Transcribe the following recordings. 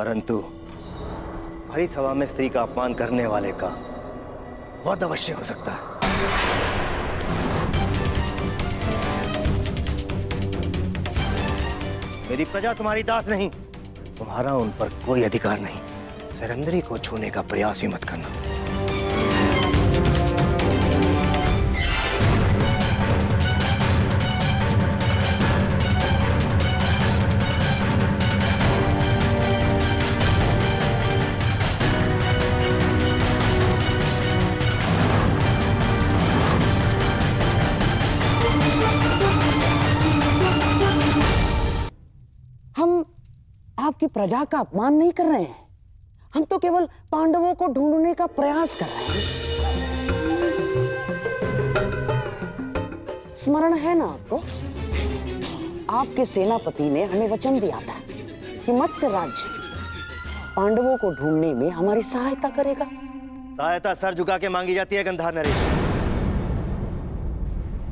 परंतु भरी सभा में स्त्री का अपमान करने वाले का वध अवश्य हो सकता है। मेरी प्रजा तुम्हारी दास नहीं, तुम्हारा उन पर कोई अधिकार नहीं। सरंदरी को छूने का प्रयास भी मत करना। आपकी प्रजा का अपमान नहीं कर रहे हैं, हम तो केवल पांडवों को ढूंढने का प्रयास कर रहे हैं। स्मरण है ना आपको, आपके सेनापति ने हमें वचन दिया था कि मत्स्य राज्य पांडवों को ढूंढने में हमारी सहायता करेगा। सहायता सर झुका के मांगी जाती है गंधार नरेश,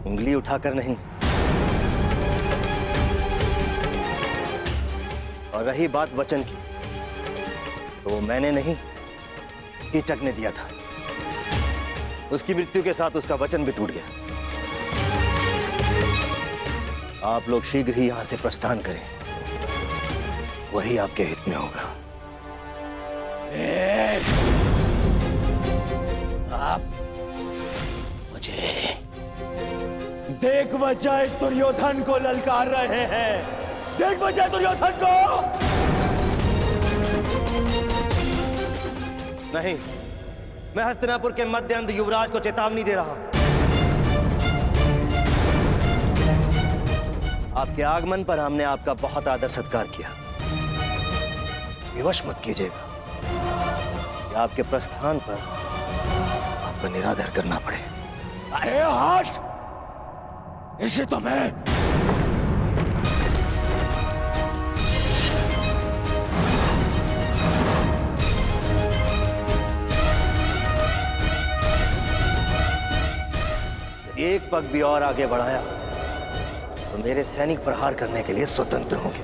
उंगली उठाकर नहीं। और रही बात वचन की, तो वो मैंने नहीं, कीचक ने दिया था। उसकी मृत्यु के साथ उसका वचन भी टूट गया। आप लोग शीघ्र ही यहां से प्रस्थान करें, वही आपके हित में होगा। आप मुझे देख बजाय दुर्योधन को ललकार रहे हैं। देख बजाय दुर्योधन को। नहीं, मैं हस्तिनापुर के मध्यांध युवराज को चेतावनी दे रहा हूं। आपके आगमन पर हमने आपका बहुत आदर सत्कार किया। विवश मत कीजिएगा कि आपके प्रस्थान पर आपका निरादर करना पड़े। अरे हट! इसे तो मैं एक पग भी और आगे बढ़ाया तो मेरे सैनिक प्रहार करने के लिए स्वतंत्र होंगे।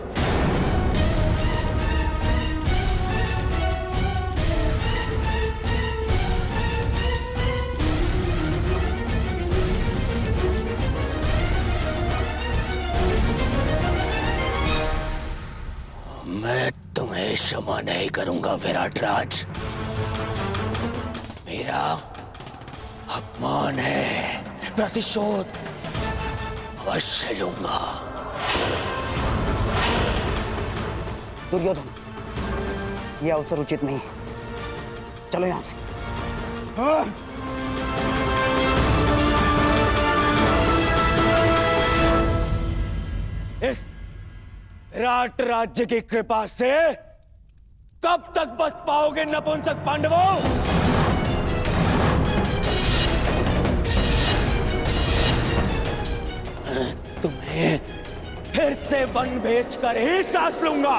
मैं तुम्हें क्षमा नहीं करूंगा विराट राज। मेरा अपमान है, प्रतिशोध अवश्य लूंगा। दुर्योधन, यह अवसर उचित नहीं, चलो यहां से। हाँ? इस विराट राज्य की कृपा से कब तक बच पाओगे नपुंसक पांडवों? तुम्हें फिर से वन भेजकर ही सांस लूंगा।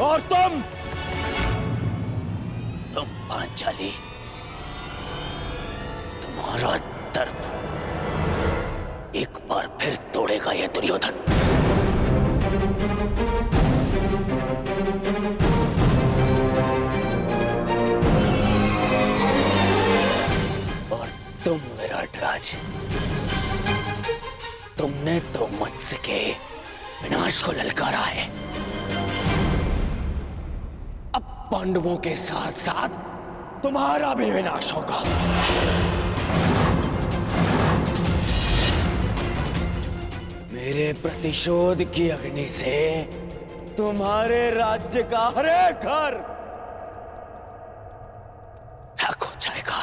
और तुम पांचाली, तुम्हारा दर्प एक बार फिर तोड़ेगा यह दुर्योधन। तुम विराट राज, तुमने तो मत्स्य के विनाश को ललकारा है। अब पांडवों के साथ साथ तुम्हारा भी विनाश होगा। मेरे प्रतिशोध की अग्नि से तुम्हारे राज्य का हर एक घर राख हो जाएगा।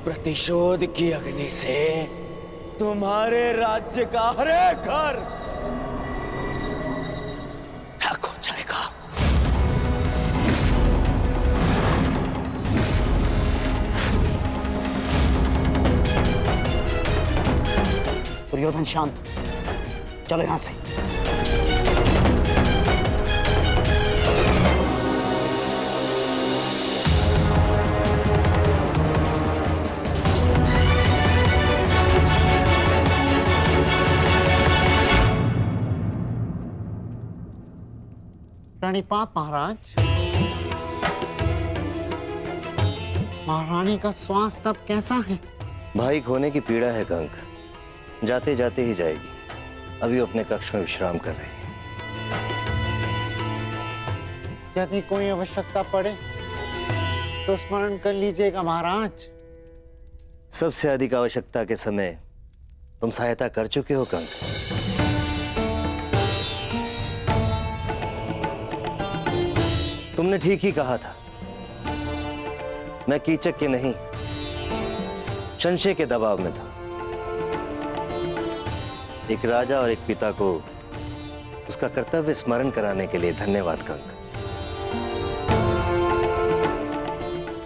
प्रतिशोध की अग्नि से तुम्हारे राज्य का हर एक घर राख हो जाएगा। दुर्योधन शांत, चलो यहां से। प्रणिपात महाराज। महारानी का स्वास्थ्य अब कैसा है? भाई खोने की पीड़ा है कंक, जाते जाते ही जाएगी। अभी वो अपने कक्ष में विश्राम कर रही है। यदि कोई आवश्यकता पड़े तो स्मरण कर लीजिएगा महाराज। सबसे अधिक आवश्यकता के समय तुम सहायता कर चुके हो कंक। तुमने ठीक ही कहा था, मैं कीचक के नहीं संशय के दबाव में था। एक राजा और एक पिता को उसका कर्तव्य स्मरण कराने के लिए धन्यवाद कंक।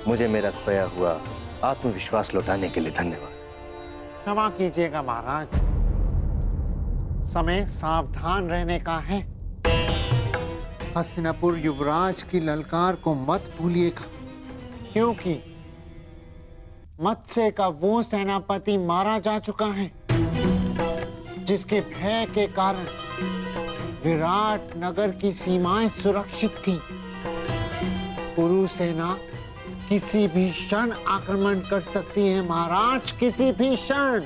मुझे मेरा खोया हुआ आत्मविश्वास लौटाने के लिए धन्यवाद। क्षमा कीजिएगा महाराज, समय सावधान रहने का है। हस्तिनापुर युवराज की ललकार को मत भूलिएगा, क्योंकि मत्स्य का वो सेनापति मारा जा चुका है जिसके भय के कारण विराट नगर की सीमाएं सुरक्षित थी। कुरु सेना किसी भी क्षण आक्रमण कर सकती है महाराज, किसी भी क्षण।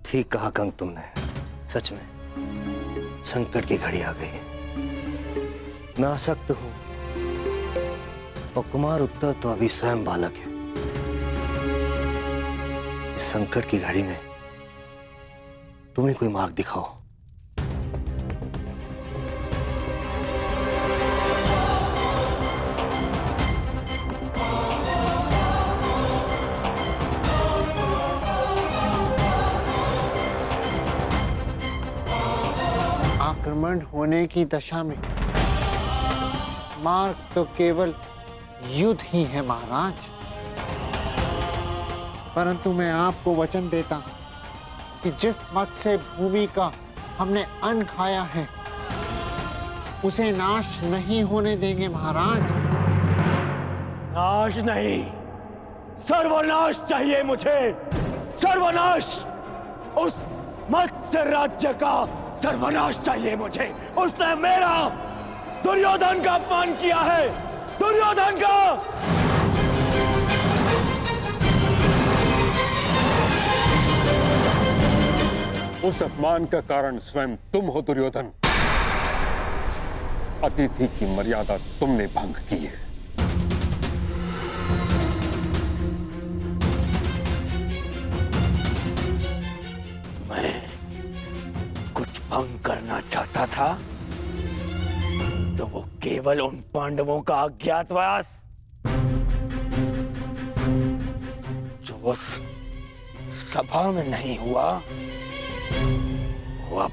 ठीक कहा कंक तुमने, सच में संकट की घड़ी आ गई है। मैं आसक्त हूं और कुमार उत्तर तो अभी स्वयं बालक है। इस संकट की घड़ी में तुम्हें कोई मार्ग दिखाओ। आक्रमण होने की दशा में मार्ग तो केवल युद्ध ही है महाराज। परंतु मैं आपको वचन देता कि जिस मत्स्य भूमि का हमने अन्न खाया है उसे नाश नहीं होने देंगे महाराज। नाश नहीं, सर्वनाश चाहिए मुझे, सर्वनाश। उस मत्स्य राज्य का सर्वनाश चाहिए मुझे। उसने मेरा, दुर्योधन का अपमान किया है, दुर्योधन का। उस अपमान का कारण स्वयं तुम हो दुर्योधन। अतिथि की मर्यादा तुमने भंग की है। मैं कुछ भंग करना चाहता था तो वो केवल उन पांडवों का अज्ञातवास जो उस सभा में नहीं हुआ, वो अब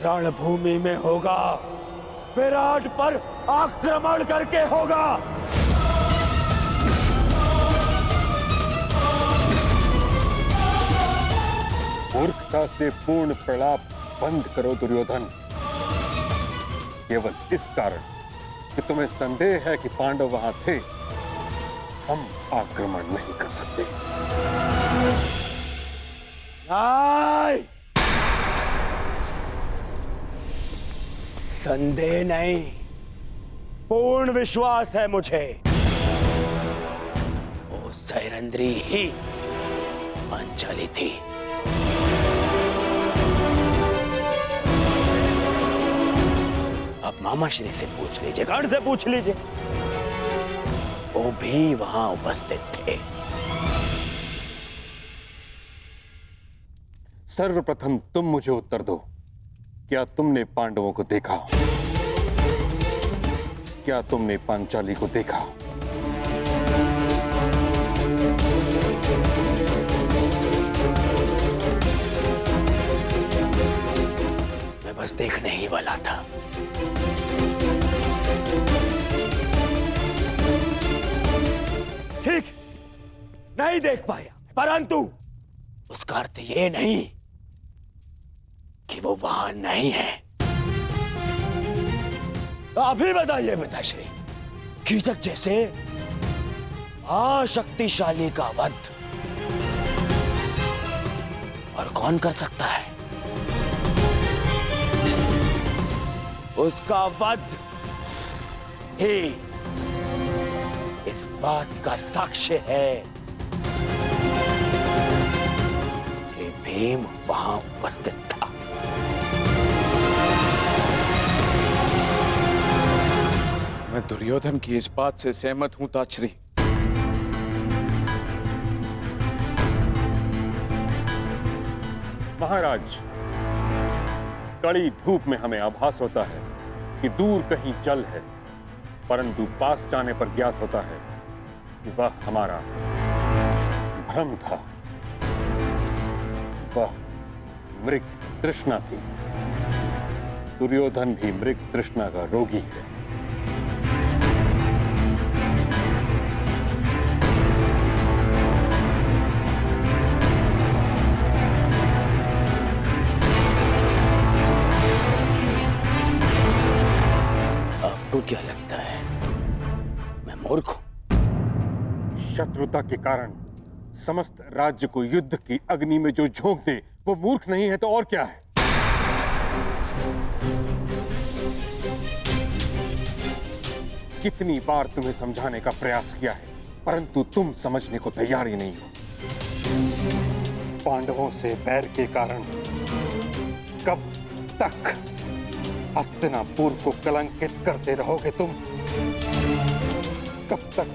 रणभूमि में होगा, विराट पर आक्रमण करके होगा। मूर्खता से पूर्ण प्रलाप बंद करो दुर्योधन। केवल इस कारण कि तुम्हें संदेह है कि पांडव वहां थे, हम आक्रमण नहीं कर सकते। नहीं, संदेह नहीं, पूर्ण विश्वास है मुझे। वो सैरंद्री ही पांचाली थी। अब मामाश्री से पूछ लीजिए, गण से पूछ लीजिए, वो भी वहां उपस्थित थे। सर्वप्रथम तुम मुझे उत्तर दो, क्या तुमने पांडवों को देखा? क्या तुमने पांचाली को देखा? मैं बस देखने ही वाला था। नहीं देख पाया, परंतु उसका अर्थ ये नहीं कि वो वहां नहीं है। तो अभी बताइए पिताश्री, कीचक जैसे शक्तिशाली का वध और कौन कर सकता है? उसका वध ही इस बात का साक्ष्य है कि भीम वहां उपस्थित था। मैं दुर्योधन की इस बात से सहमत हूं ताश्री। महाराज, कड़ी धूप में हमें आभास होता है कि दूर कहीं जल है, परंतु पास जाने पर ज्ञात होता है कि वह हमारा भ्रम था। वह मृग तृष्णा थी। दुर्योधन भी मृग तृष्णा का रोगी है। आपको क्या लगता है मैं मूर्ख हूं? शत्रुता के कारण समस्त राज्य को युद्ध की अग्नि में जो झोंक दे वो मूर्ख नहीं है तो और क्या है? कितनी बार तुम्हें समझाने का प्रयास किया है, परंतु तुम समझने को तैयार ही नहीं हो। पांडवों से बैर के कारण कब तक हस्तिनापुर को कलंकित करते रहोगे तुम? कब तक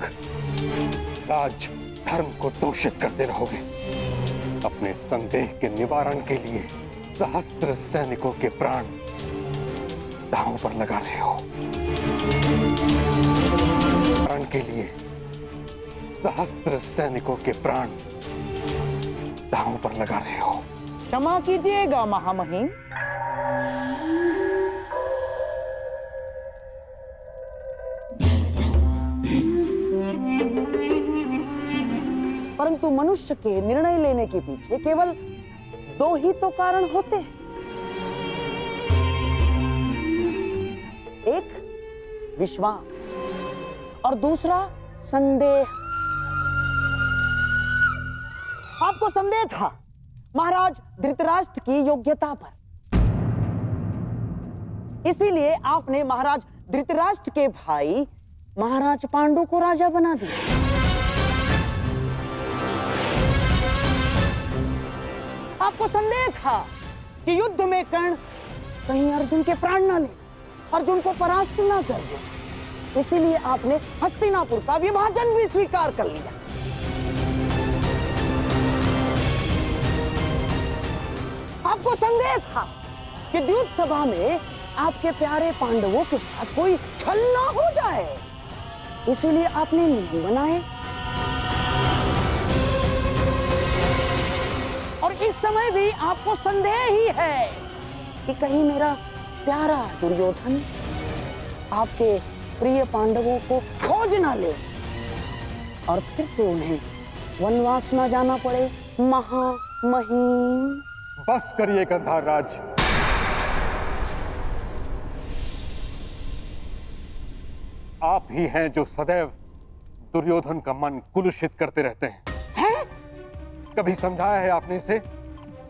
राज धर्म को दूषित करते रहोगे? अपने संदेह के निवारण के लिए सहस्त्र सैनिकों के प्राण दांव पर लगा रहे हो। प्राण के लिए सहस्त्र सैनिकों के प्राण दांव पर लगा रहे हो। क्षमा कीजिएगा महामहिम, परंतु मनुष्य के निर्णय लेने के पीछे केवल दो ही तो कारण होते हैं। एक विश्वास और दूसरा संदेह। आपको संदेह था महाराज धृतराष्ट्र की योग्यता पर, इसीलिए आपने महाराज धृतराष्ट्र के भाई महाराज पांडु को राजा बना दिया। आपको संदेह था कि युद्ध में कर्ण कहीं अर्जुन के प्राण न ले, अर्जुन को परास्त न कर दे, इसीलिए आपने हस्तिनापुर का विभाजन भी स्वीकार कर लिया। आपको संदेह था कि द्यूत सभा में आपके प्यारे पांडवों के साथ कोई छल न हो जाए, इसीलिए आपने नियम बनाए। और इस समय भी आपको संदेह ही है कि कहीं मेरा प्यारा दुर्योधन आपके प्रिय पांडवों को खोज ना ले और फिर से उन्हें वनवास न जाना पड़े। महामहिम, बस करिए गंधार राज। आप ही हैं जो सदैव दुर्योधन का मन कुलुषित करते रहते हैं। कभी समझाया है आपने इसे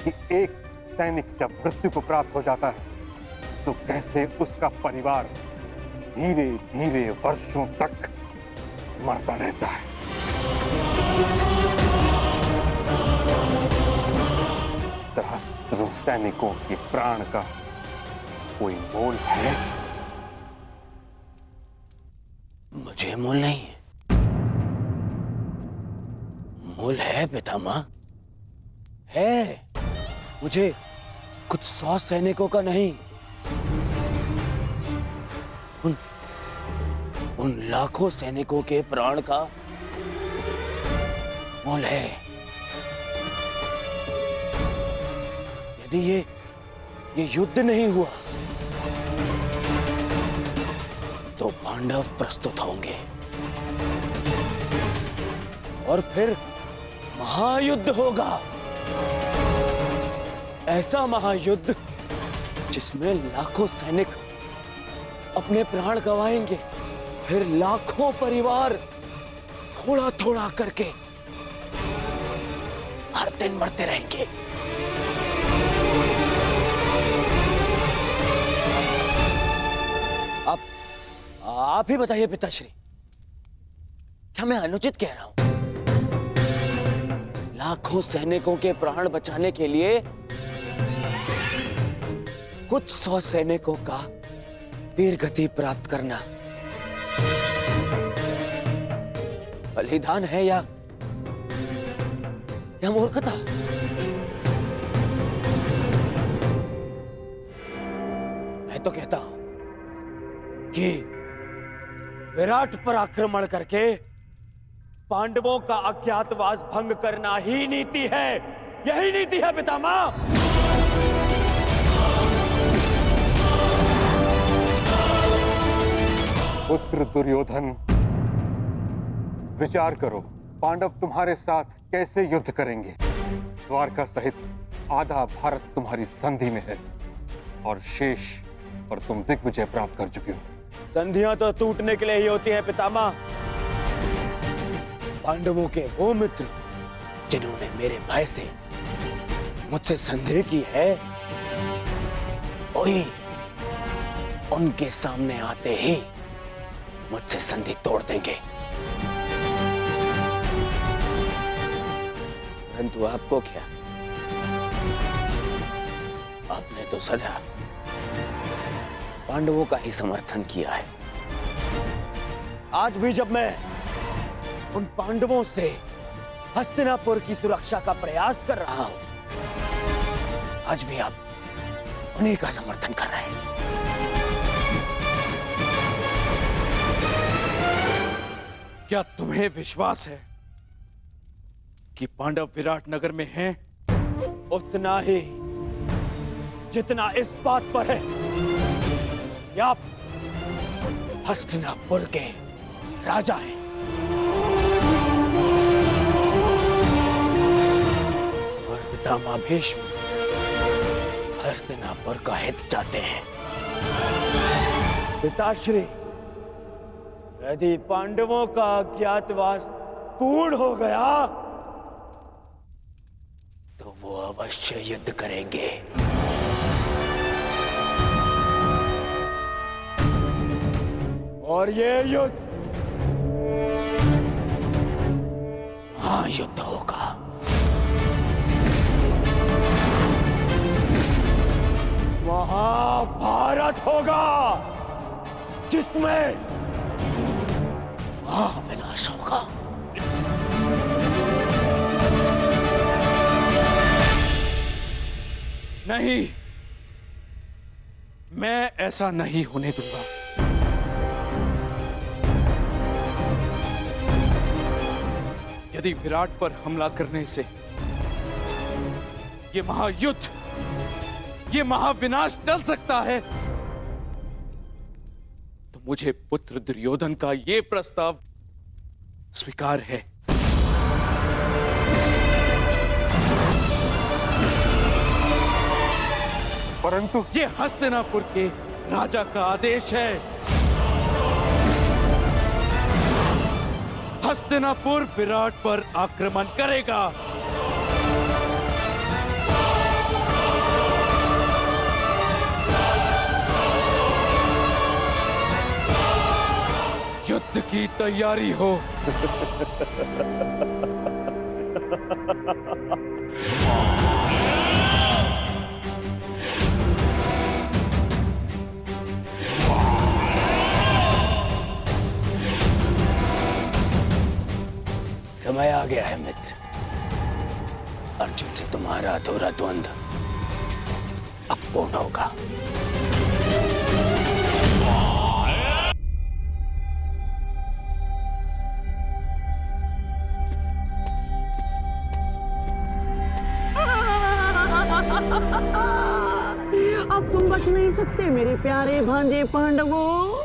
कि एक सैनिक जब मृत्यु को प्राप्त हो जाता है तो कैसे उसका परिवार धीरे धीरे वर्षों तक मरता रहता है? सहस्त्रों सैनिकों के प्राण का कोई मोल है? मुझे मोल नहीं है। मोल है पितामह, है। मुझे कुछ 100 सैनिकों का नहीं, उन लाखों सैनिकों के प्राण का मोल है। यदि ये युद्ध नहीं हुआ तो पांडव प्रस्तुत होंगे और फिर महायुद्ध होगा। ऐसा महायुद्ध जिसमें लाखों सैनिक अपने प्राण गंवाएंगे, फिर लाखों परिवार थोड़ा थोड़ा करके हर दिन मरते रहेंगे। आप ही बताइए पिताश्री, क्या मैं अनुचित कह रहा हूं? लाखों सैनिकों के प्राण बचाने के लिए कुछ 100 सैनिकों का वीर गति प्राप्त करना बलिदान है या मूर्खता? मैं तो कहता हूं कि विराट पर आक्रमण करके पांडवों का अज्ञातवास भंग करना ही नीति है। यही नीति है पितामह। पुत्र दुर्योधन, विचार करो, पांडव तुम्हारे साथ कैसे युद्ध करेंगे? द्वारका सहित आधा भारत तुम्हारी संधि में है और शेष पर तुम दिग्विजय प्राप्त कर चुके हो। संधियां तो टूटने के लिए ही होती है पितामह। पांडवों के वो मित्र जिन्होंने मेरे भाई से मुझसे संधि की है, वही उनके सामने आते ही मुझसे संधि तोड़ देंगे। परंतु आपको क्या, आपने तो सदा पांडवों का ही समर्थन किया है। आज भी जब मैं उन पांडवों से हस्तिनापुर की सुरक्षा का प्रयास कर रहा हूं, आज भी आप उन्हीं का समर्थन कर रहे हैं। क्या तुम्हें विश्वास है कि पांडव विराट नगर में हैं? उतना ही जितना इस बात पर है कि आप हस्तिनापुर के राजा हैं और पितामह भीष्म हस्तिनापुर का हित चाहते हैं। पिताश्री, यदि पांडवों का अज्ञातवास पूर्ण हो गया तो वो अवश्य युद्ध करेंगे। और ये युद्ध महायुद्ध होगा। महाभारत होगा, जिसमें महाविनाश होगा। नहीं, मैं ऐसा नहीं होने दूंगा। यदि विराट पर हमला करने से ये महायुद्ध, ये महाविनाश टल सकता है, तो मुझे पुत्र दुर्योधन का ये प्रस्ताव स्वीकार है। परंतु ये हस्तिनापुर के राजा का आदेश है। हस्तिनापुर विराट पर आक्रमण करेगा। युद्ध की तैयारी हो। समय आ गया है मित्र। अर्जुन से तुम्हारा अधूरा द्वंद्व अब पूर्ण होगा। अब तुम बच नहीं सकते मेरे प्यारे भांजे पांडवों।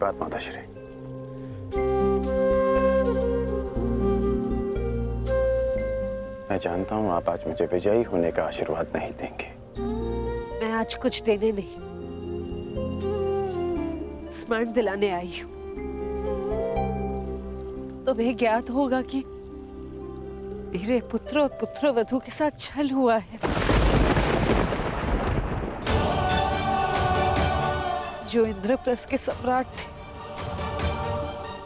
आशीर्वाद माताश्री। मैं जानता हूं आप आज मुझे विजयी होने का आशीर्वाद नहीं देंगे। मैं आज कुछ देने नहीं, स्मरण दिलाने आई हूं। तुम्हें ज्ञात होगा कि मेरे पुत्र और पुत्रवधू के साथ छल हुआ है। जो इंद्रप्रस्थ के सम्राट थे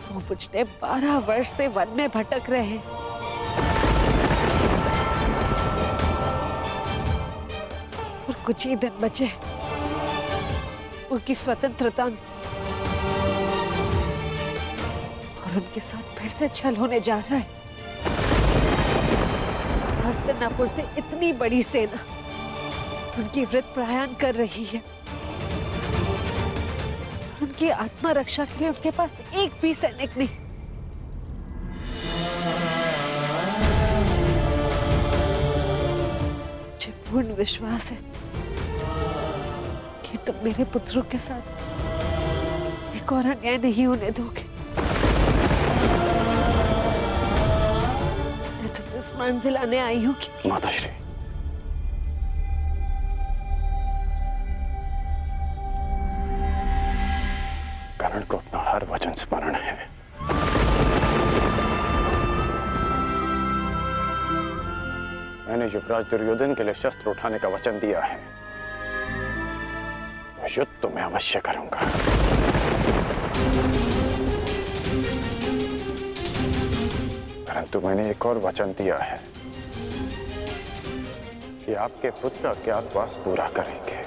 वो पिछले 12 वर्ष से वन में भटक रहे। और कुछ ही दिन बचे उनकी स्वतंत्रता में, और उनके साथ फिर से छल होने जा रहा है। हस्तिनापुर से इतनी बड़ी सेना उनकी वृत्त प्रयाण कर रही है। उनकी आत्मा रक्षा के लिए उनके पास एक भी सैनिक नहीं। मुझे पूर्ण विश्वास है कि तुम मेरे पुत्रों के साथ एक और अन्याय नहीं होने दोगे। मैं तुम्हें स्मरण दिलाने आई हूँ कि माताश्री, कर्ण को अपना हर वचन स्मरण है। मैंने युवराज दुर्योधन के लिए शस्त्र उठाने का वचन दिया है, तो युद्ध तो मैं अवश्य करूंगा। परंतु मैंने एक और वचन दिया है कि आपके पुत्र अज्ञातवास पूरा करेंगे,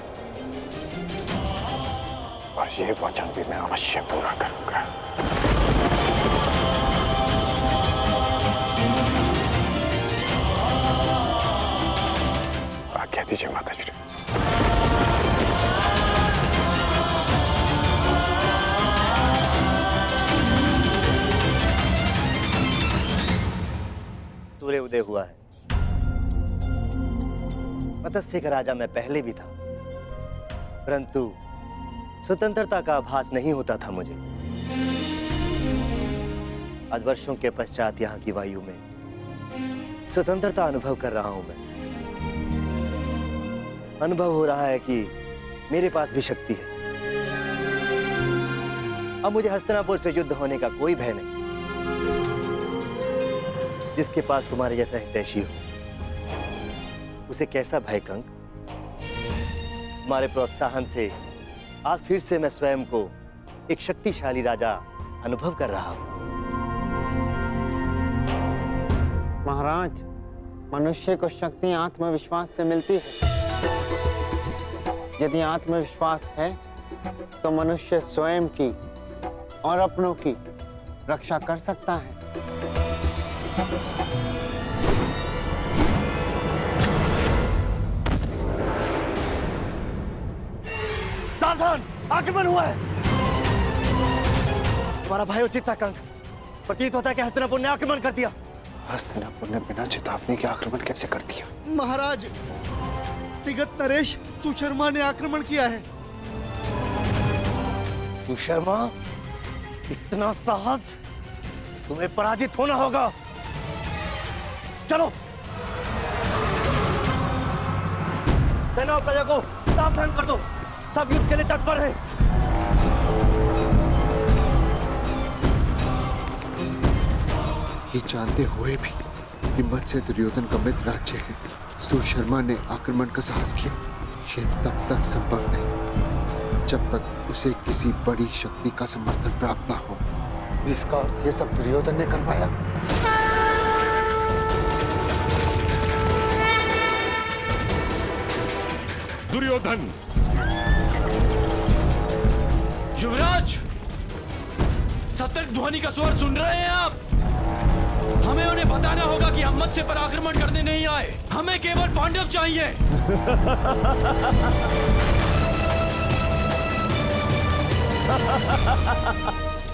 और ये वचन भी मैं अवश्य पूरा करूंगा। आज्ञा दीजिए माताश्री। सूर्य उदय हुआ है। मत्स्य का राजा मैं पहले भी था, परंतु स्वतंत्रता का आभास नहीं होता था मुझे। आज वर्षों के पश्चात यहाँ की वायु में स्वतंत्रता अनुभव कर रहा हूं मैं। अनुभव हो रहा है कि मेरे पास भी शक्ति है। अब मुझे हस्तिनापुर से युद्ध होने का कोई भय नहीं। जिसके पास तुम्हारे जैसा हितैषी हो उसे कैसा भय कंक। तुम्हारे प्रोत्साहन से आज फिर से मैं स्वयं को एक शक्तिशाली राजा अनुभव कर रहा हूं। महाराज, मनुष्य को शक्ति आत्मविश्वास से मिलती है। यदि आत्मविश्वास है तो मनुष्य स्वयं की और अपनों की रक्षा कर सकता है। सावधान, आक्रमण हुआ है। तुम्हारा भाई उचित था कंक। प्रतीत होता है कि हस्तिनापुर ने आक्रमण कर दिया। हस्तिनापुर ने बिना चेतावनी के आक्रमण कैसे कर दिया? महाराज, विगत नरेश सुशर्मा ने आक्रमण किया है। सुशर्मा, इतना साहस? तुम्हें पराजित होना होगा। चलो सेना और प्रजा को सावधान कर दो। सब युद्ध के लिए तत्पर हैं। ये जानते हुए भी हिम्मत से दुर्योधन का मित्र राज्य है, सुशर्मा ने आक्रमण का साहस किया। ये तब तक संभव नहीं जब तक उसे किसी बड़ी शक्ति का समर्थन प्राप्त ना हो। इसका अर्थ ये सब दुर्योधन ने करवाया। दुर्योधन! युवराज, सतर्क ध्वनि का स्वर सुन रहे हैं आप? हमें उन्हें बताना होगा कि हम मत्स्य पर आक्रमण करने नहीं आए। हमें केवल पांडव चाहिए।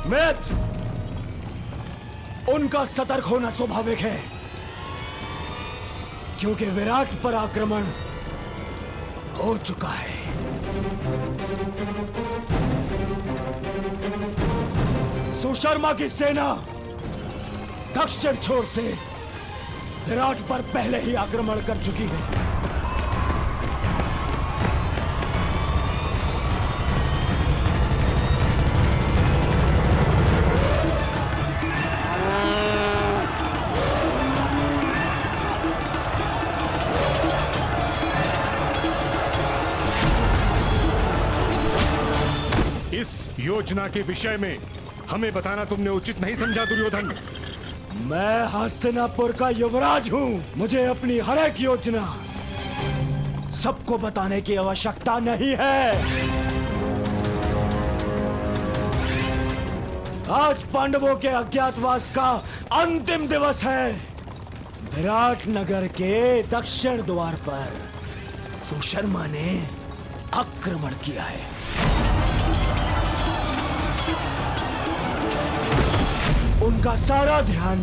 मित्र, उनका सतर्क होना स्वाभाविक है, क्योंकि विराट पर आक्रमण हो चुका है। सुशर्मा की सेना दक्षिण छोर से विराट पर पहले ही आक्रमण कर चुकी है। इस योजना के विषय में हमें बताना तुमने उचित नहीं समझा दुर्योधन। मैं हस्तिनापुर का युवराज हूं। मुझे अपनी हर एक योजना सबको बताने की आवश्यकता नहीं है। आज पांडवों के अज्ञातवास का अंतिम दिवस है। विराट नगर के दक्षिण द्वार पर सुशर्मा ने आक्रमण किया है। उनका सारा ध्यान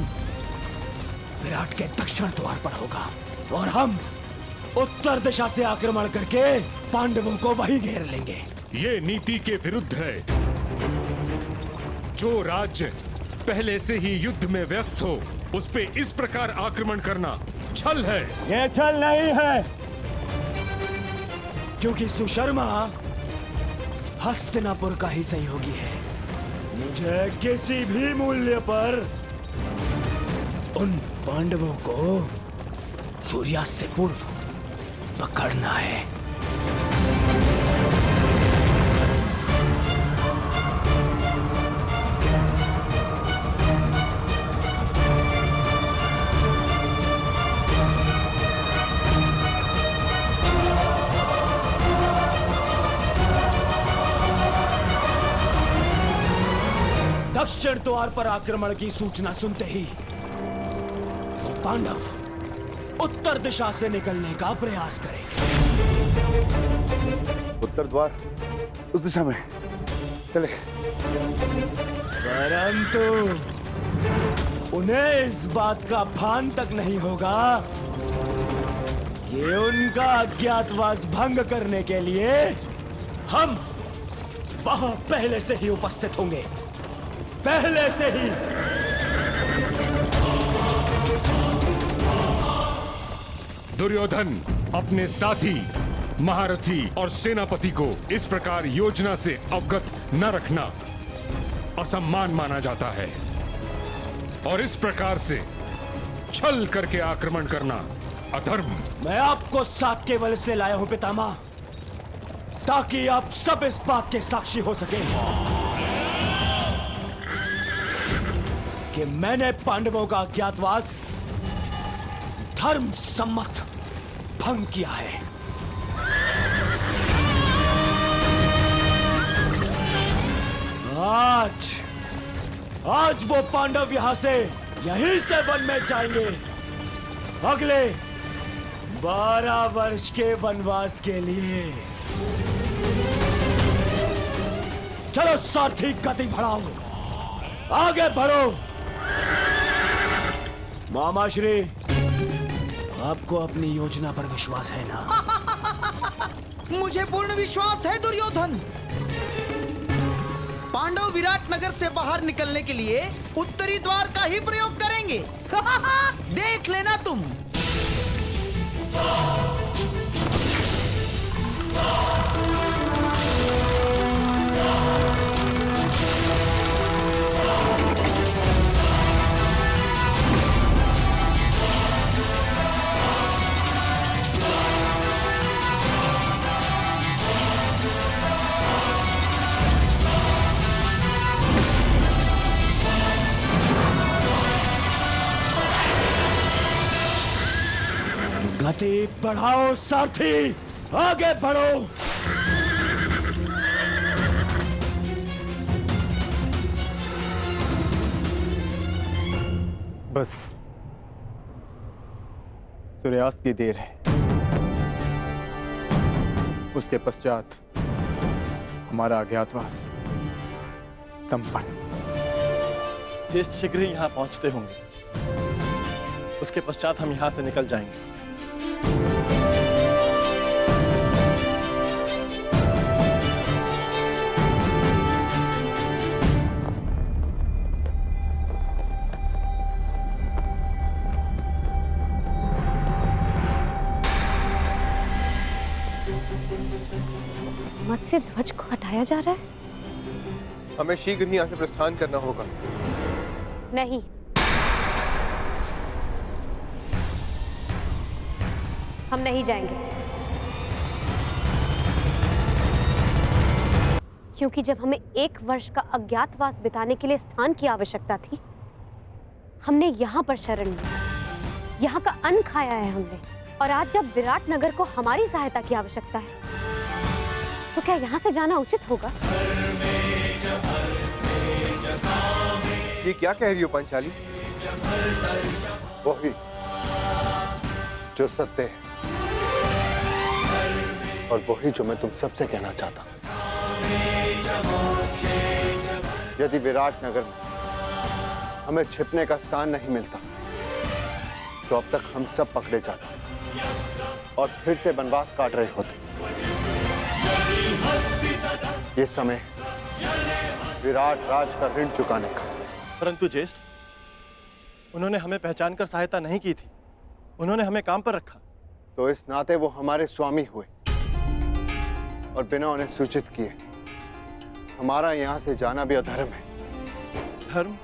विराट के दक्षिण द्वार पर होगा और हम उत्तर दिशा से आक्रमण करके पांडवों को वहीं घेर लेंगे। ये नीति के विरुद्ध है। जो राज्य पहले से ही युद्ध में व्यस्त हो उस पे इस प्रकार आक्रमण करना छल है। ये छल नहीं है, क्योंकि सुशर्मा हस्तिनापुर का ही सहयोगी है। मुझे किसी भी मूल्य पर उन पांडवों को सूर्यास्त से पूर्व पकड़ना है। दक्षिण द्वार पर आक्रमण की सूचना सुनते ही वो पांडव उत्तर दिशा से निकलने का प्रयास करेंगे। उत्तर द्वार उस दिशा में चले। परंतु उन्हें इस बात का भान तक नहीं होगा कि उनका अज्ञातवास भंग करने के लिए हम वहां पहले से ही उपस्थित होंगे। पहले से ही। दुर्योधन अपने साथी, महारथी और सेनापति को इस प्रकार योजना से अवगत न रखना असम्मान माना जाता है और इस प्रकार से छल करके आक्रमण करना अधर्म। मैं आपको साथ केवल इसलिए लाया हूं पितामह, ताकि आप सब इस बात के साक्षी हो सके कि मैंने पांडवों का अज्ञातवास धर्म सम्मत भंग किया है। आज वो पांडव यहां से यहीं से वन में जाएंगे अगले 12 वर्ष के वनवास के लिए। चलो साथी, गति बढ़ाओ, आगे बढ़ो। मामा श्री, आपको अपनी योजना पर विश्वास है ना? मुझे पूर्ण विश्वास है दुर्योधन। पांडव विराट नगर से बाहर निकलने के लिए उत्तरी द्वार का ही प्रयोग करेंगे। देख लेना तुम। गति बढ़ाओ साथी, आगे बढ़ो। बस सूर्यास्त की देर है, उसके पश्चात हमारा अज्ञातवास संपन्न। ज्येष्ठ शीघ्र ही यहाँ पहुंचते होंगे, उसके पश्चात हम यहाँ से निकल जाएंगे। मत्स्य ध्वज को हटाया जा रहा है? हमें शीघ्र ही यहाँ से प्रस्थान करना होगा। नहीं, हम नहीं जाएंगे, क्योंकि जब हमें 1 वर्ष का अज्ञातवास बिताने के लिए स्थान की आवश्यकता थी, हमने यहाँ पर शरण ली, यहाँ का अन्न खाया है हमने, और आज जब विराट नगर को हमारी सहायता की आवश्यकता है, तो क्या यहाँ से जाना उचित होगा? ये क्या कह रही हो पांचाली? वही जो सत्य है और वही जो मैं तुम सबसे कहना चाहता हूं। यदि विराट नगर में हमें छिपने का स्थान नहीं मिलता तो अब तक हम सब पकड़े जाते और फिर से वनवास काट रहे होते। ये समय विराट राज का ऋण चुकाने का। परंतु ज्येष्ठ, उन्होंने हमें पहचान कर सहायता नहीं की थी, उन्होंने हमें काम पर रखा। तो इस नाते वो हमारे स्वामी हुए और बिना उन्हें सूचित किए हमारा यहाँ से जाना भी अधर्म है। धर्म?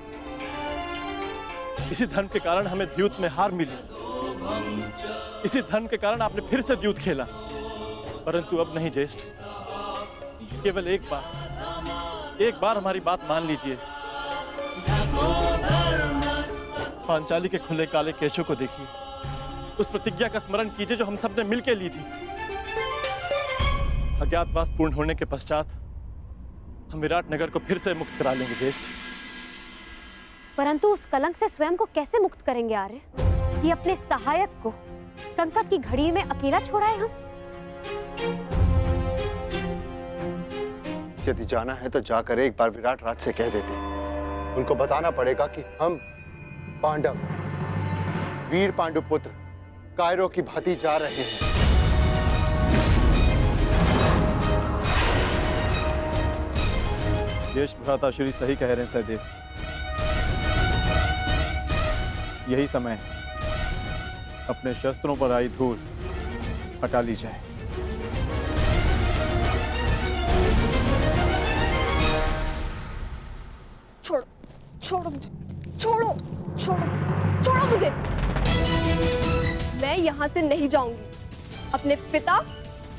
इसी धर्म के कारण हमें द्यूत में हार मिली, इसी धर्म के कारण आपने फिर से द्यूत खेला। परंतु अब नहीं ज्येष्ठ, केवल एक बार हमारी बात मान लीजिए। पांचाली के खुले काले केशों को देखिए, उस प्रतिज्ञा का स्मरण कीजिए जो हम सबने मिलकर ली थी। अज्ञातवास पूर्ण होने के पश्चात हम विराट नगर को फिर से मुक्त करा लेंगे ज्येष्ठ। परंतु उस कलंक से स्वयं को कैसे मुक्त करेंगे आर्य? कि अपने सहायक को संकट की घड़ी में अकेला छोड़ाए हम? यदि जाना है तो जाकर एक बार विराट राज से कह देते। उनको बताना पड़ेगा कि हम पांडव, वीर पांडुपुत्र कायरों की भांति जा रहे हैं। ज्येष्ठ भ्राता श्री सही कह रहे हैं सहदेव। यही समय है, अपने शस्त्रों पर आई धूल हटा ली जाए। छोड़ो, छोड़ो मुझे, छोड़ो, छोड़ो, छोड़ो मुझे। मैं यहाँ से नहीं जाऊंगी। अपने पिता,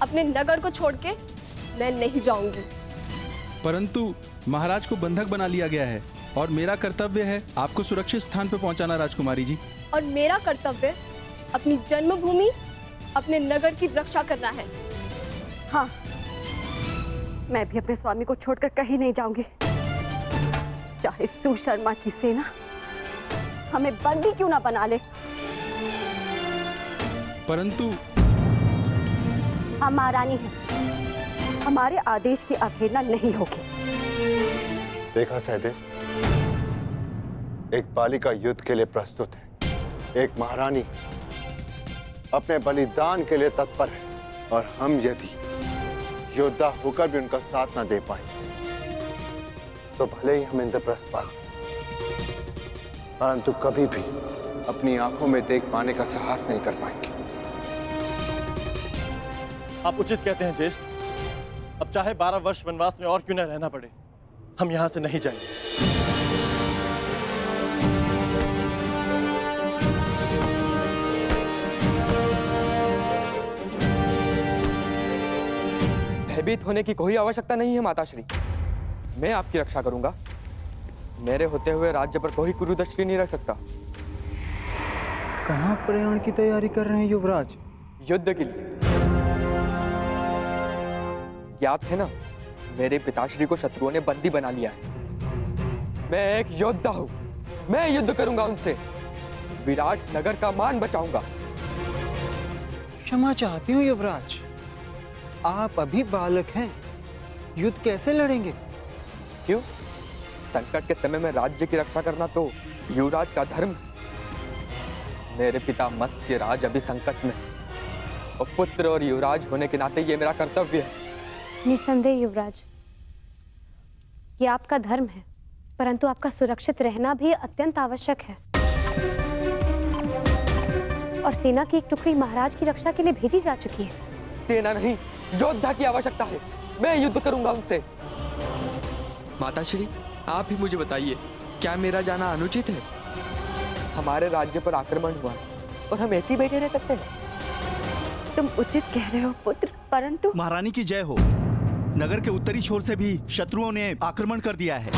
अपने नगर को छोड़ के मैं नहीं जाऊंगी। परंतु महाराज को बंधक बना लिया गया है और मेरा कर्तव्य है आपको सुरक्षित स्थान पर पहुंचाना राजकुमारी जी। और मेरा कर्तव्य अपनी जन्मभूमि, अपने नगर की रक्षा करना है। हाँ, मैं भी अपने स्वामी को छोड़कर कहीं नहीं जाऊंगी, चाहे सुशर्मा की सेना हमें बंदी क्यों ना बना ले। परंतु हम महारानी हैं, हमारे आदेश की अवहेलना नहीं होगी। देखा सहदेव, एक बालिका युद्ध के लिए प्रस्तुत है, एक महारानी अपने बलिदान के लिए तत्पर है, और हम यदि योद्धा होकर भी उनका साथ न दे पाए तो भले ही हम इंद्रप्रस्थ पालें, परंतु कभी भी अपनी आंखों में देख पाने का साहस नहीं कर पाएंगे। आप उचित कहते हैं ज्येष्ठ। अब चाहे 12 वर्ष वनवास में और क्यों न रहना पड़े, हम यहां से नहीं जाएंगे। भयभीत होने की कोई आवश्यकता नहीं है माताश्री, मैं आपकी रक्षा करूंगा। मेरे होते हुए राज्य पर कोई कुरुदृष्टि नहीं रख सकता। कहाँ प्रयाण की तैयारी कर रहे हैं युवराज? युद्ध के लिए। ज्ञात है ना, मेरे पिताश्री को शत्रुओं ने बंदी बना लिया है। मैं एक योद्धा हूं, मैं युद्ध करूंगा उनसे, विराट नगर का मान बचाऊंगा। क्षमा चाहती हूँ युवराज, आप अभी बालक हैं, युद्ध कैसे लड़ेंगे? क्यों? संकट के समय में राज्य की रक्षा करना तो युवराज का धर्म है। मेरे पिता मत्स्य राज अभी संकट में, और पुत्र और युवराज होने के नाते ये मेरा कर्तव्य है। निसंदेह युवराज, ये आपका धर्म है, परंतु आपका सुरक्षित रहना भी अत्यंत आवश्यक है। और सेना की एक टुकड़ी महाराज की रक्षा के लिए भेजी जा चुकी है। सेना नहीं, योद्धा की आवश्यकता है। मैं युद्ध करूंगा उनसे। माताश्री, आप ही मुझे बताइए, क्या मेरा जाना अनुचित है? हमारे राज्य पर आक्रमण हुआ और हम ऐसे ही बैठे रह सकते हैं? तुम उचित कह रहे हो पुत्र, परंतु महारानी की जय हो। नगर के उत्तरी छोर से भी शत्रुओं ने आक्रमण कर दिया है।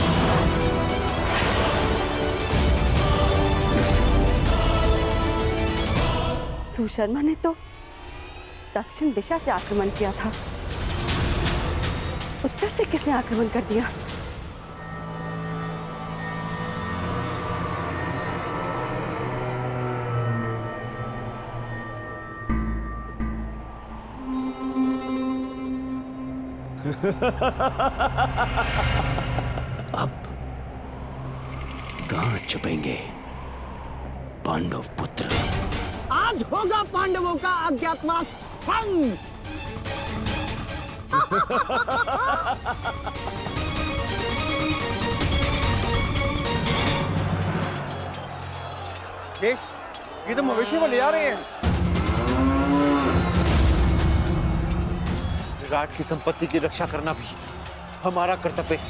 सुशर्मा ने तो दक्षिण दिशा से आक्रमण किया था, उत्तर से किसने आक्रमण कर दिया? अब कहां छुपेंगे पांडव पुत्र? आज होगा पांडवों का अज्ञातवास भंग। ये तो मवेशी को ले आ रहे हैं। विराट की संपत्ति की रक्षा करना भी हमारा कर्तव्य है।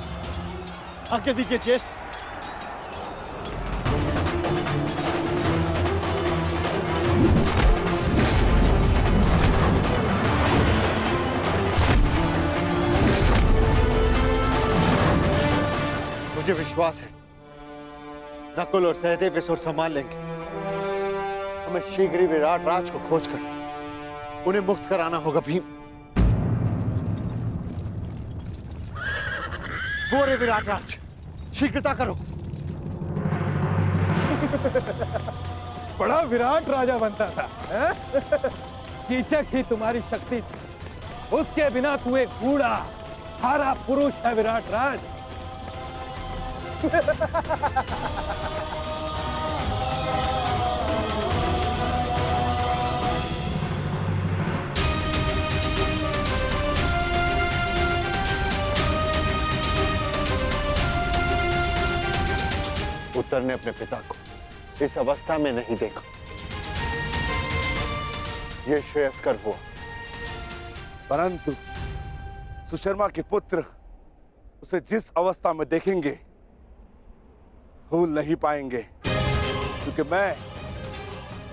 आज्ञा दीजिए ज्येष्ठ। मुझे विश्वास है नकुल और सहदेव इस ओर संभाल लेंगे। हमें शीघ्र ही विराट राज को खोजकर उन्हें मुक्त कराना होगा। भीम, वो रे विराट राज, शीघ्रता करो। बड़ा विराट राजा बनता था, कीचक ही तुम्हारी शक्ति थी। उसके बिना तू एक बूढ़ा हारा पुरुष है विराट राज। उत्तर ने अपने पिता को इस अवस्था में नहीं देखा। यह श्रेयस्कर हुआ। परंतु सुशर्मा के पुत्र उसे जिस अवस्था में देखेंगे भूल नहीं पाएंगे, क्योंकि मैं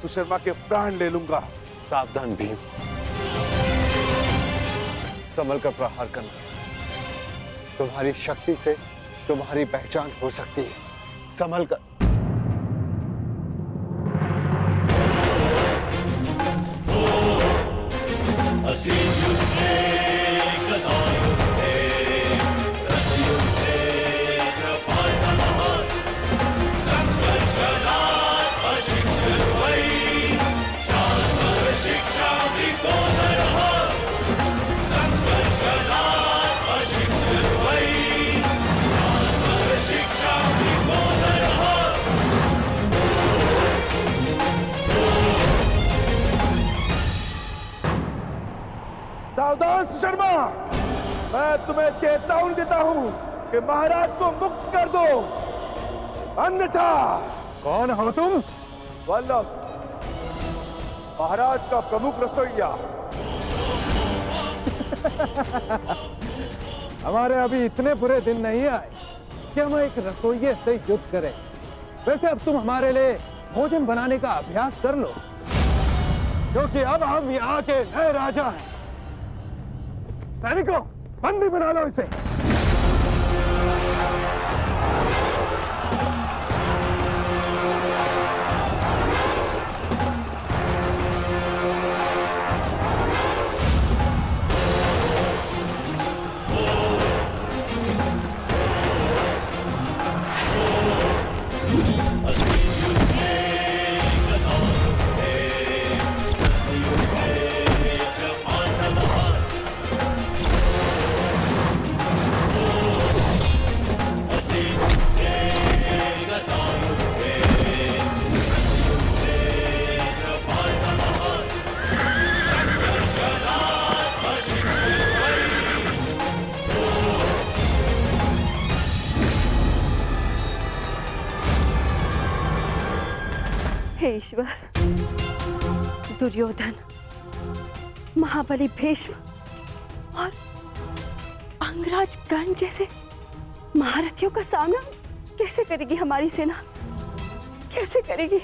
सुशर्मा के प्राण ले लूंगा। सावधान भीम, संभल कर प्रहार करना। तुम्हारी शक्ति से तुम्हारी पहचान हो सकती है। संभल कर। सावधान सुशर्मा, मैं तुम्हें चेतावनी देता हूं कि महाराज को मुक्त कर दो, अन्यथा। कौन हो तुम? वल्लभ, महाराज का प्रमुख रसोइया। हमारे अभी इतने बुरे दिन नहीं आए कि हम एक रसोइये से युद्ध करें। वैसे अब तुम हमारे लिए भोजन बनाने का अभ्यास कर लो, क्योंकि अब हम यहाँ के नए राजा हैं। सैनिकों, बंदी बना लो इसे। हे ईश्वर, दुर्योधन, महाबली भीष्म अंगराज कर्ण जैसे महारथियों का सामना कैसे करेगी हमारी सेना? कैसे करेगी?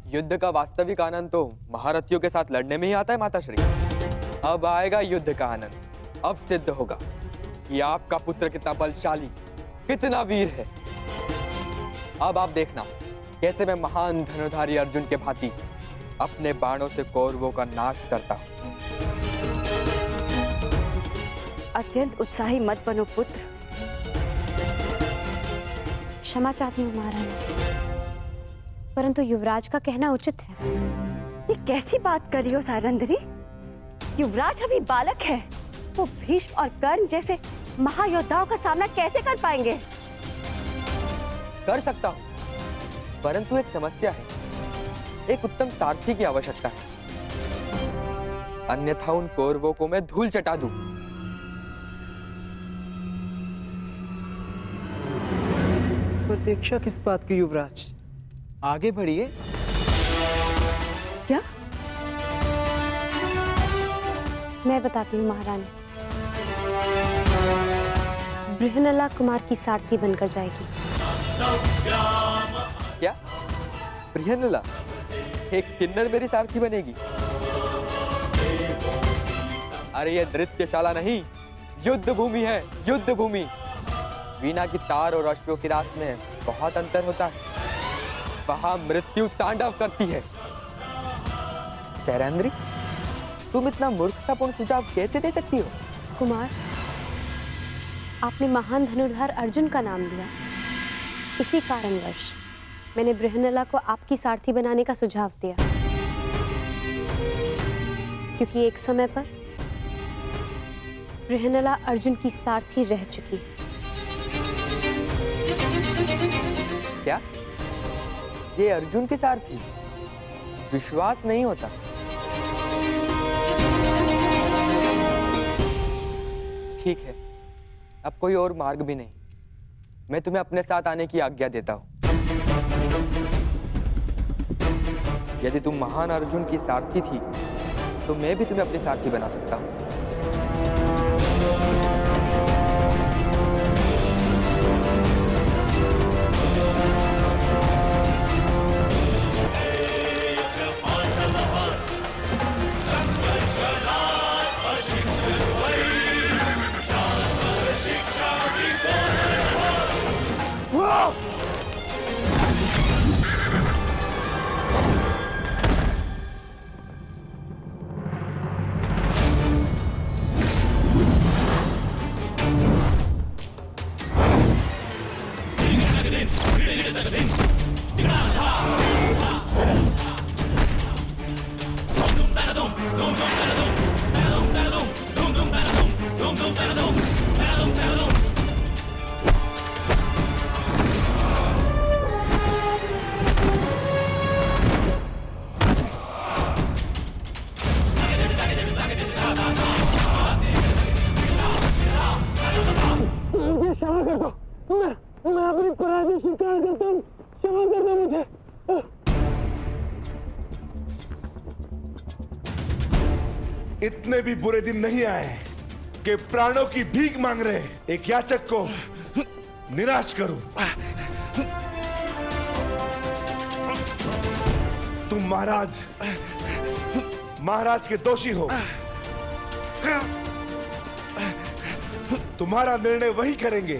युद्ध का वास्तविक आनंद तो महारथियों के साथ लड़ने में ही आता है माताश्री। अब आएगा युद्ध का आनंद। अब सिद्ध होगा कि आपका पुत्र कितना बलशाली, कितना वीर है। अब आप देखना कैसे मैं महान धनुधारी अर्जुन के भांति अपने बाणों से कौरवों का नाश करता हूं। अत्यंत उत्साही मत बनो पुत्र। क्षमा चाहती हूँ महारानी, परंतु युवराज का कहना उचित है। ये कैसी बात कर रही हो सारंधरी? युवराज अभी बालक है, वो भीष्म और कर्ण जैसे महायोद्धाओं का सामना कैसे कर पाएंगे? कर सकता हूं, परंतु एक समस्या है। एक उत्तम सारथी की आवश्यकता है, अन्यथा उन कौरवों को मैं धूल चटा दूं। प्रतीक्षा किस बात की युवराज? आगे बढ़िए। क्या? मैं बताती हूँ महारानी। बृहनला कुमार की सारथी बनकर जाएगी। क्या? बृहनला एक किन्नर मेरी सारथी बनेगी? अरे ये नृत्यशाला नहीं, युद्ध भूमि है, युद्ध भूमि। वीणा की तार और अश्वों की रास में बहुत अंतर होता है। वहां मृत्यु तांडव करती है। सैरंद्री, तुम इतना मूर्खतापूर्ण सुझाव कैसे दे सकती हो? कुमार, आपने महान धनुर्धर अर्जुन का नाम लिया, इसी कारणवश मैंने बृहनला को आपकी सारथी बनाने का सुझाव दिया, क्योंकि एक समय पर बृहनला अर्जुन की सारथी रह चुकी है। क्या? ये अर्जुन के सारथी? विश्वास नहीं होता। ठीक है, अब कोई और मार्ग भी नहीं। मैं तुम्हें अपने साथ आने की आज्ञा देता हूं। यदि तुम महान अर्जुन की सारथी थी, तो मैं भी तुम्हें अपनी सारथी बना सकता हूं। क्षमा कर दो, मैं अपनी पराजय स्वीकार करता हूँ। क्षमा कर दो मुझे। इतने भी बुरे दिन नहीं आए कि प्राणों की भीख मांग रहे एक याचक को निराश करूं। तुम महाराज के दोषी हो। तुम्हारा निर्णय वही करेंगे।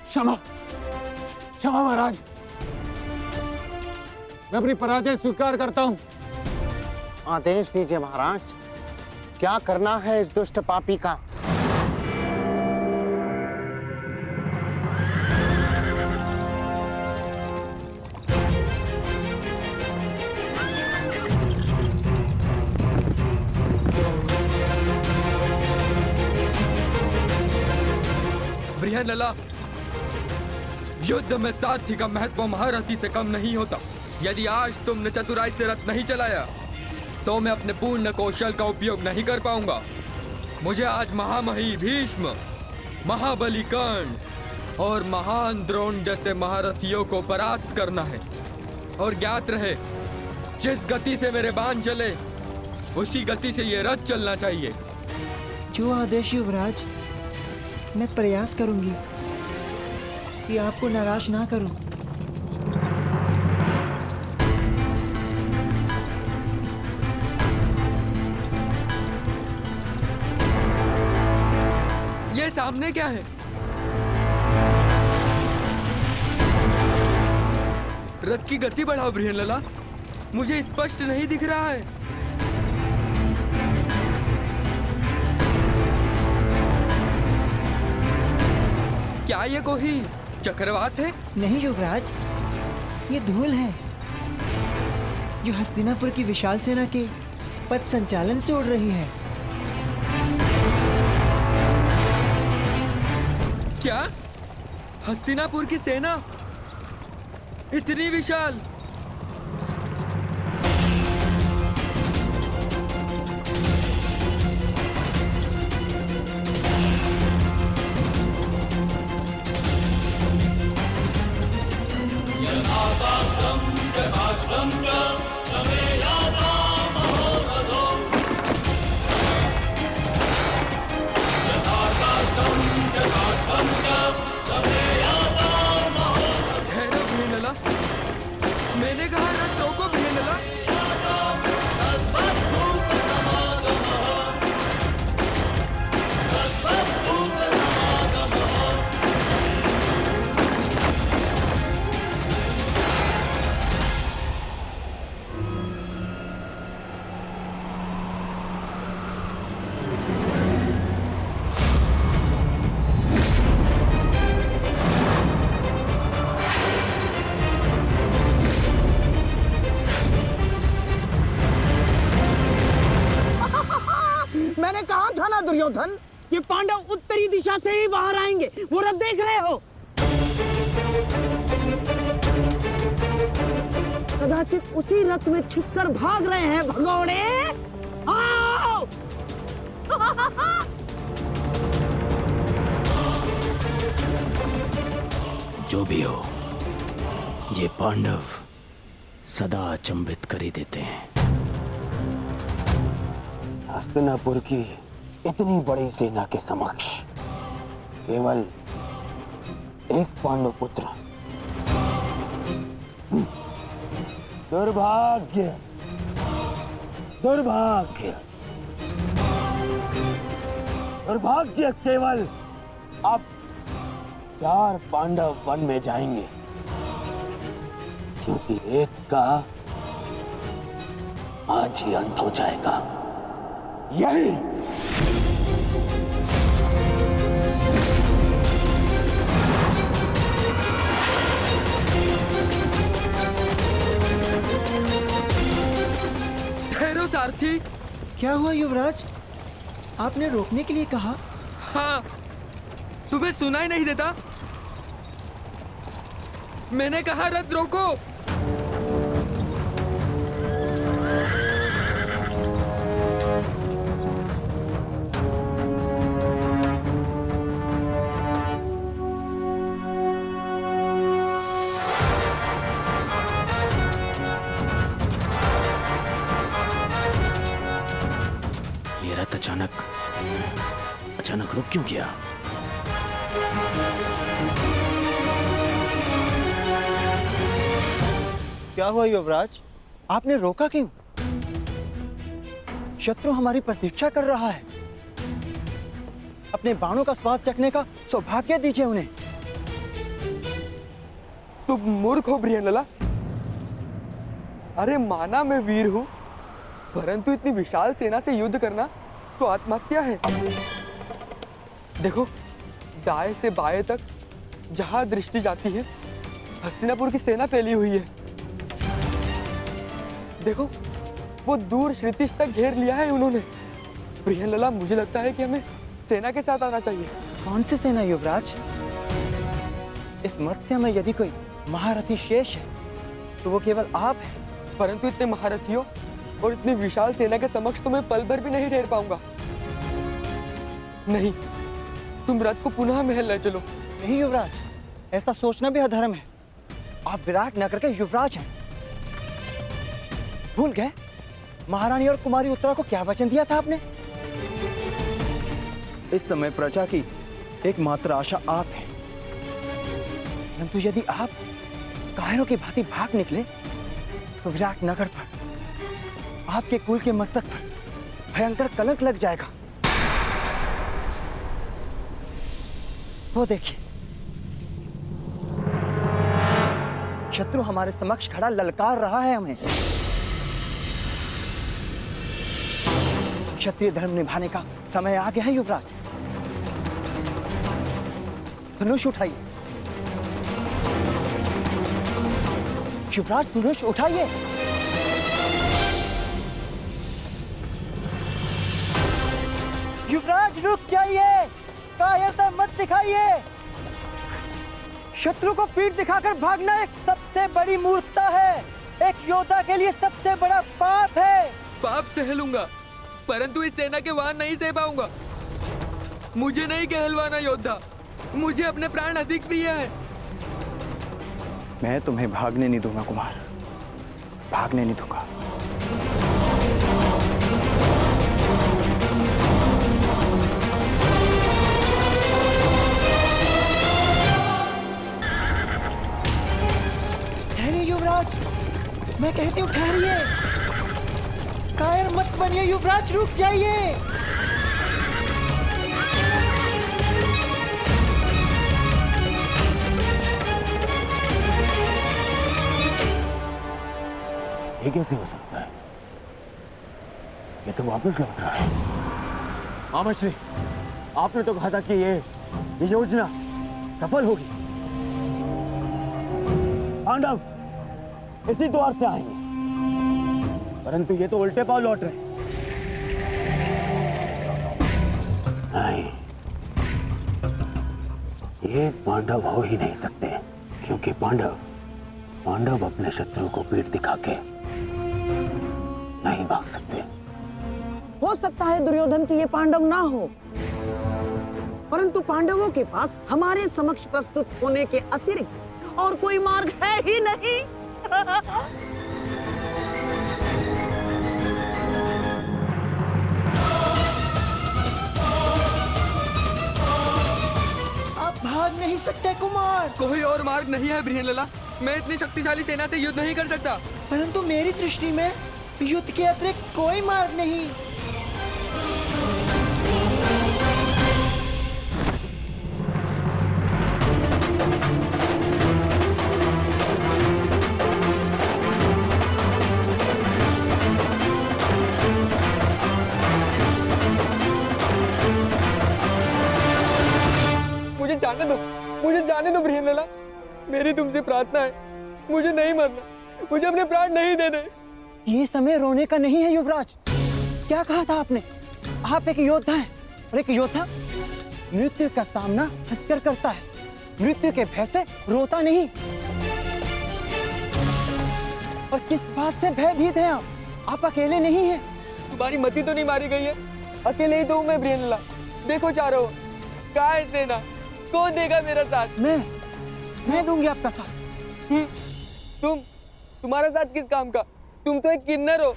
क्षमा क्षमा महाराज, मैं अपनी पराजय स्वीकार करता हूँ। आदेश दीजिए महाराज, क्या करना है इस दुष्ट पापी का? बृहनला, युद्ध में सारथी का महत्व महारथी से कम नहीं होता। यदि आज तुमने चतुराई से रथ नहीं चलाया, तो मैं अपने पूर्ण कौशल का उपयोग नहीं कर पाऊंगा। मुझे आज महामही भीष्म, महाबली कर्ण और महान द्रोण जैसे महारथियों को परास्त करना है। और ज्ञात रहे, जिस गति से मेरे बाण चले, उसी गति से ये रथ चलना चाहिए। जो आदेश युवराज, मैं प्रयास करूंगी कि आपको नाराज ना करूं। ये सामने क्या है? रथ की गति बढ़ाओ बृहनलला, मुझे स्पष्ट नहीं दिख रहा है। क्या ये कोई चक्रवात है? नहीं युवराज, ये धूल है जो हस्तिनापुर की विशाल सेना के पथ संचालन से उड़ रही है। क्या हस्तिनापुर की सेना इतनी विशाल? मैंने कहा रथ रोको बृहनलला। मैंने कहा था ना दुर्योधन, ये पांडव उत्तरी दिशा से ही बाहर आएंगे। वो रथ देख रहे हो? कदाचित उसी रथ में छिपकर भाग रहे हैं भगोड़े। आओ! जो भी हो, ये पांडव सदा अचंभित कर ही देते हैं। हस्तिनापुर की इतनी बड़ी सेना के समक्ष केवल एक पांडव पुत्र। दुर्भाग्य, दुर्भाग्य, दुर्भाग्य। केवल अब 4 पांडव वन में जाएंगे, क्योंकि एक का आज ही अंत हो जाएगा। यही ठहरो सारथी। क्या हुआ युवराज? आपने रोकने के लिए कहा? हाँ, तुम्हें सुनाई नहीं देता? मैंने कहा रथ रोको। अचानक रुक क्यों गया? क्या हुआ युवराज? आपने रोका क्यों? शत्रु हमारी प्रतीक्षा कर रहा है। अपने बाणों का स्वाद चखने का सौभाग्य दीजिए उन्हें। तुम मूर्ख हो बृहनलला। अरे माना मैं वीर हूं, परंतु इतनी विशाल सेना से युद्ध करना तो आत्महत्या है। देखो, दाएं से बाएं तक जहां दृष्टि जाती है हस्तिनापुर की सेना फैली हुई है। देखो, वो दूर श्रुतिश तक घेर लिया है उन्होंने। बृहनलला, मुझे लगता है कि हमें सेना के साथ आना चाहिए। कौन सी सेना युवराज? इस मत्स्य में यदि कोई महारथी शेष है तो वो केवल आप हैं। परंतु इतने महारथियों और इतनी विशाल सेना के समक्ष तो मैं पल भर भी नहीं ठहर पाऊंगा। नहीं, तुम रथ को पुनः महल ले चलो। नहीं युवराज, ऐसा सोचना भी अधर्म है। आप विराट नगर के युवराज हैं। भूल गए महारानी और कुमारी उत्तरा को क्या वचन दिया था आपने? इस समय प्रजा की एकमात्र आशा आप है, परंतु यदि आप कायरों की भांति भाग निकले तो विराट नगर पर, आपके कुल के मस्तक पर भयंकर कलंक लग जाएगा। वो देखिए, शत्रु हमारे समक्ष खड़ा ललकार रहा है हमें। क्षत्रिय धर्म निभाने का समय आ गया है युवराज। धनुष उठाइए युवराज, धनुष उठाइए। युवराज रुक जाइए, कायरता मत दिखाइए। शत्रु को पीठ दिखाकर भागना एक सबसे बड़ी मूर्खता है, एक योद्धा के लिए सबसे बड़ा पाप है। पाप सह लूंगा, परंतु इस सेना के वाहन नहीं सह पाऊंगा। मुझे नहीं कहलवाना योद्धा, मुझे अपने प्राण अधिक प्रिय है। मैं तुम्हें भागने नहीं दूंगा कुमार, भागने नहीं दूंगा। ठहरिए युवराज, मैं कहती हूँ ठहरिए। कायर मत बनिए युवराज, रुक जाइए। ये कैसे हो सकता है? ये तो वापस लौट रहा है। आमश्री, आपने तो कहा था कि ये योजना सफल होगी। पांडव इसी द्वार से आएंगे, परंतु ये तो उल्टे पांव लौट रहे हैं। नहीं, ये पांडव हो ही नहीं सकते, क्योंकि पांडव अपने शत्रु को पीठ दिखा के नहीं भाग सकते। हो सकता है दुर्योधन की ये पांडव ना हो, परंतु पांडवों के पास हमारे समक्ष प्रस्तुत होने के अतिरिक्त और कोई मार्ग है ही नहीं। आप भाग नहीं सकते कुमार। कोई और मार्ग नहीं है बृहनलला, मैं इतनी शक्तिशाली सेना से युद्ध नहीं कर सकता। परंतु मेरी दृष्टि में युद्ध के अतिरिक्त कोई मार्ग नहीं। मुझे जाने दो बृहनलला, मेरी तुमसे प्रार्थना है, मुझे नहीं मरना, मुझे अपने प्राण नहीं देने। ये समय रोने का नहीं है युवराज। क्या कहा था आपने? आप एक योद्धा हैं, और एक योद्धा मृत्यु का सामना हंसकर करता है, मृत्यु के भय से रोता नहीं। और किस बात से भयभीत हैं आप अकेले नहीं हैं। तुम्हारी मति तो नहीं मारी गई है, अकेले ही तो हूं मैं बृहनलला। देखो चारों, कहाँ है सेना? कौन देगा मेरा साथ? मैं दूंगी आपका साथ। तुम्हारा साथ किस काम का? तुम तो एक किन्नर हो।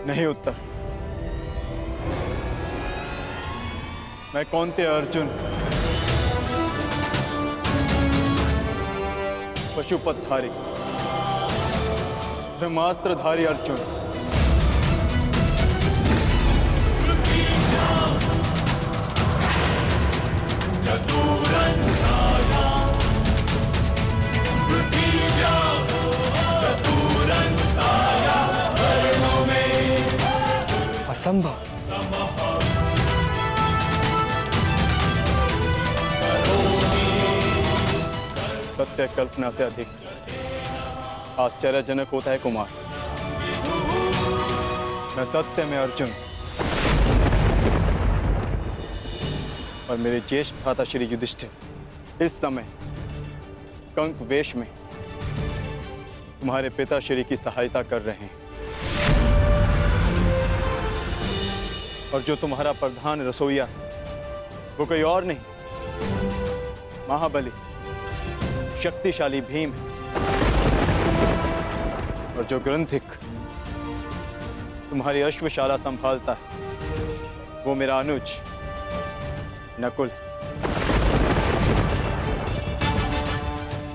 नहीं उत्तर, मैं कौन्तेय अर्जुन, पशुपतधारी, ब्रह्मास्त्रधारी अर्जुन, असंभव। सत्य कल्पना से अधिक आश्चर्यजनक होता है कुमार। मैं सत्य में अर्जुन और मेरे ज्येष्ठ भ्राता श्री युधिष्ठिर इस समय कंक वेश में तुम्हारे पिता श्री की सहायता कर रहे हैं। और जो तुम्हारा प्रधान रसोईया है वो कोई और नहीं, महाबली शक्तिशाली भीम है। और जो ग्रंथिक तुम्हारी अश्वशाला संभालता है वो मेरा अनुज नकुल।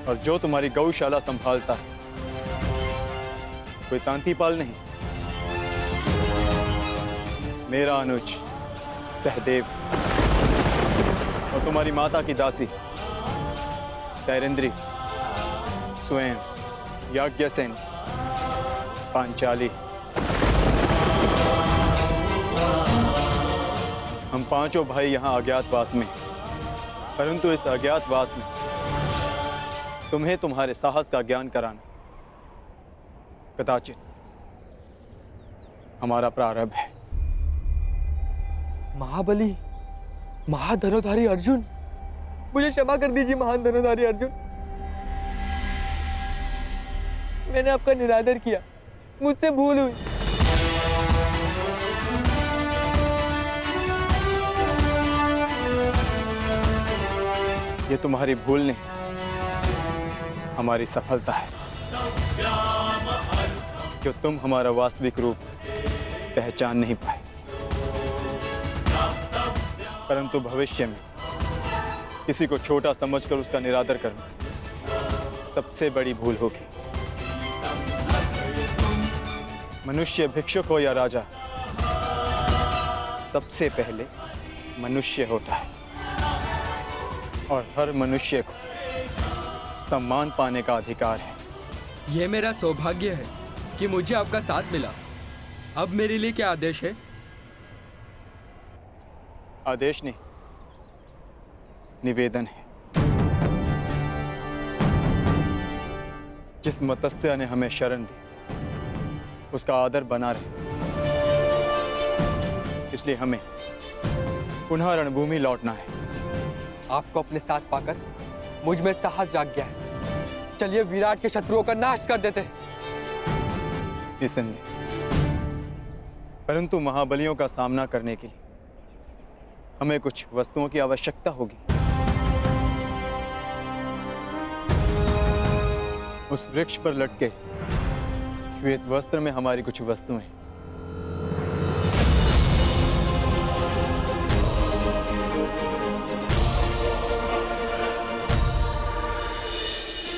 और जो तुम्हारी गौशाला संभालता है कोई तांतीपाल नहीं, मेरा अनुज सहदेव। और तुम्हारी माता की दासी सैरेंद्री, स्वयं, याज्ञसेन, पांचाली। हम पांचों भाई यहाँ अज्ञातवास में, परंतु इस अज्ञातवास में तुम्हें तुम्हारे साहस का ज्ञान कराना कदाचित हमारा प्रारंभ है। महाबली, महाधनुधारी अर्जुन, मुझे क्षमा कर दीजिए महान धनुधारी अर्जुन। मैंने आपका निरादर किया, मुझसे भूल हुई। ये तुम्हारी भूल नहीं, हमारी सफलता है जो तुम हमारा वास्तविक रूप पहचान नहीं पाए। परंतु भविष्य में किसी को छोटा समझकर उसका निरादर करना सबसे बड़ी भूल होगी। मनुष्य भिक्षुक हो या राजा, सबसे पहले मनुष्य होता है और हर मनुष्य को सम्मान पाने का अधिकार है। यह मेरा सौभाग्य है कि मुझे आपका साथ मिला। अब मेरे लिए क्या आदेश है? आदेश नहीं, निवेदन है। जिस मत्स्य ने हमें शरण दी उसका आदर बना रहे, इसलिए हमें पुनः रणभूमि लौटना है। आपको अपने साथ पाकर मुझ में साहस जाग गया है। चलिए विराट के शत्रुओं का नाश कर देते हैं। निसंदेह, परंतु महाबलियों का सामना करने के लिए हमें कुछ वस्तुओं की आवश्यकता होगी। उस वृक्ष पर लटके श्वेत वस्त्र में हमारी कुछ वस्तुएं